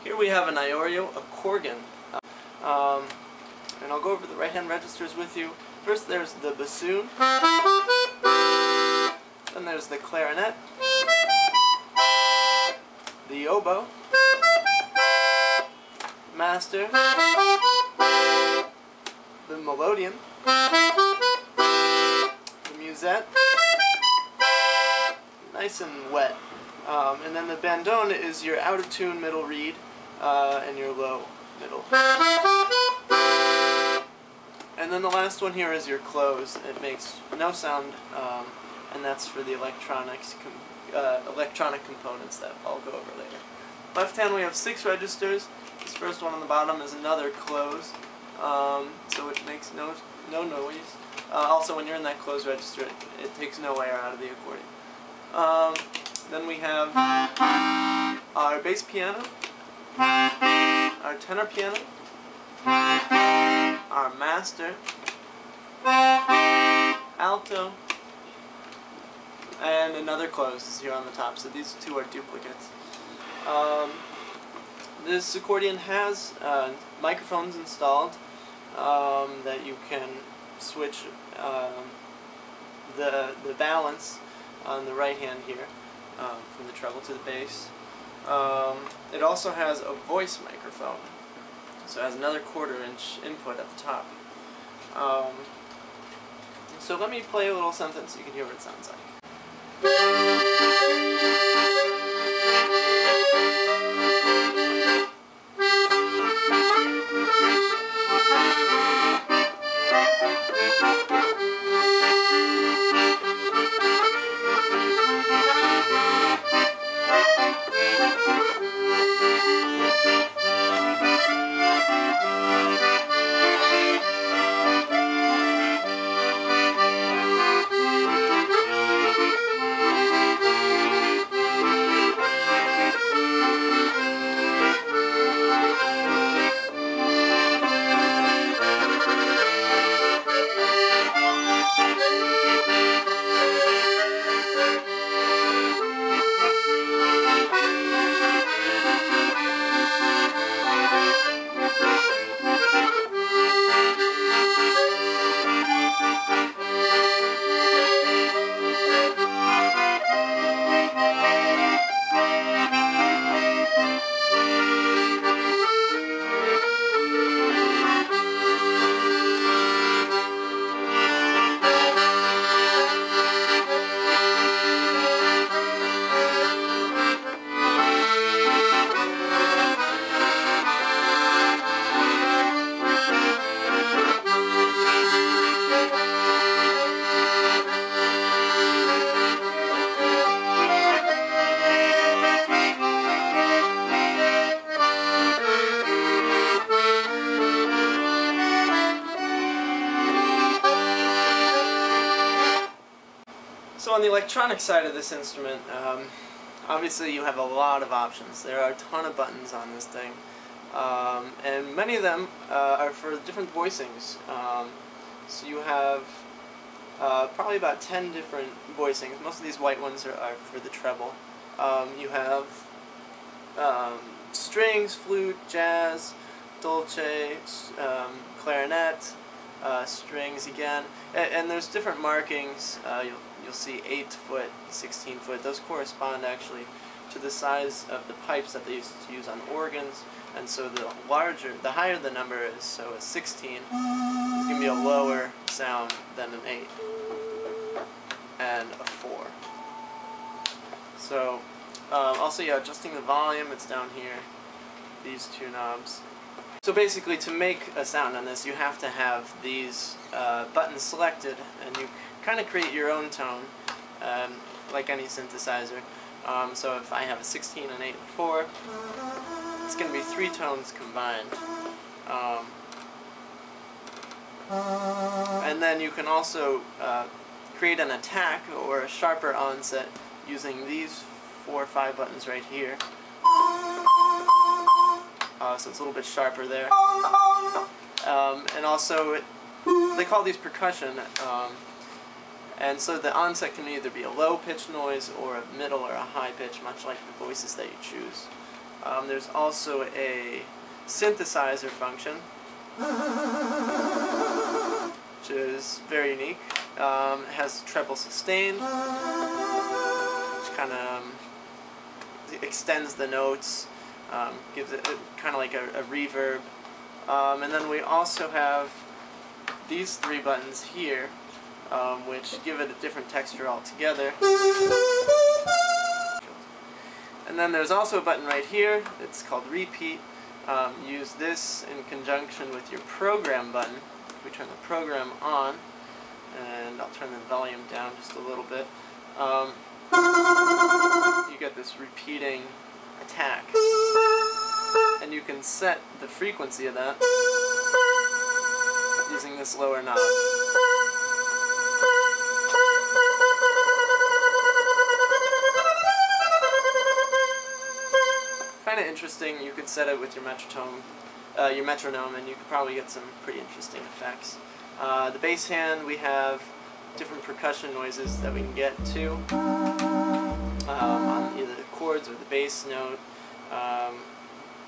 Here we have an Iorio Accorgan, and I'll go over the right-hand registers with you. First there's the bassoon, then there's the clarinet, the oboe, master, the melodeon, the musette, nice and wet, and then the bandone is your out-of-tune middle reed and your low middle. And then the last one here is your close. It makes no sound, and that's for the electronic components that I'll go over later. Left hand we have 6 registers. This first one on the bottom is another close, so it makes no noise. Also, when you're in that close register, it takes no air out of the accordion. Then we have our bass piano, our tenor piano, our master, alto, and another close is here on the top, so these two are duplicates. This accordion has microphones installed that you can switch the balance on the right hand here from the treble to the bass. It also has a voice microphone, so it has another 1/4 inch input at the top. So let me play a little something so you can hear what it sounds like. So on the electronic side of this instrument, obviously you have a lot of options. There are a ton of buttons on this thing, and many of them are for different voicings. So you have probably about 10 different voicings. Most of these white ones are for the treble. You have strings, flute, jazz, dolce, clarinet, strings again, and there's different markings. You'll see 8-foot, 16-foot. Those correspond actually to the size of the pipes that they used to use on organs, and so the higher the number is, so a 16 is going to be a lower sound than an 8 and a 4. So also, yeah, adjusting the volume, it's down here, these 2 knobs. So basically, to make a sound on this, you have to have these buttons selected, and you kind of create your own tone, like any synthesizer. So if I have a 16, an 8, and 4, it's going to be 3 tones combined. And then you can also create an attack or a sharper onset using these 4 or 5 buttons right here. So it's a little bit sharper there. And also, they call these percussion, and so the onset can either be a low pitch noise or a middle or a high pitch, much like the voices that you choose. There's also a synthesizer function, which is very unique. It has treble sustain, which kind of extends the notes, gives it kind of like a reverb. And then we also have these three buttons here, which give it a different texture altogether. And then there's also a button right here. It's called repeat. Use this in conjunction with your program button. If we turn the program on, and I'll turn the volume down just a little bit, you get this repeating attack. And you can set the frequency of that using this lower knob. Kind of interesting. You could set it with your metronome, and you could probably get some pretty interesting effects. The bass hand, we have different percussion noises that we can get to on either the chords or the bass note.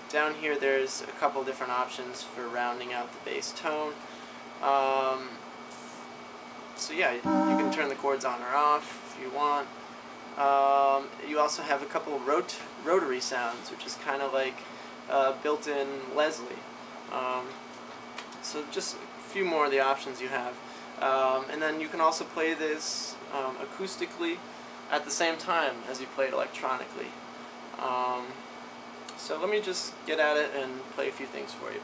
Down here there's a couple different options for rounding out the bass tone. So yeah, you can turn the chords on or off if you want. You also have a couple rotary sounds, which is kind of like built-in Leslie. So just a few more of the options you have. And then you can also play this acoustically at the same time as you play it electronically. So let me just get at it and play a few things for you.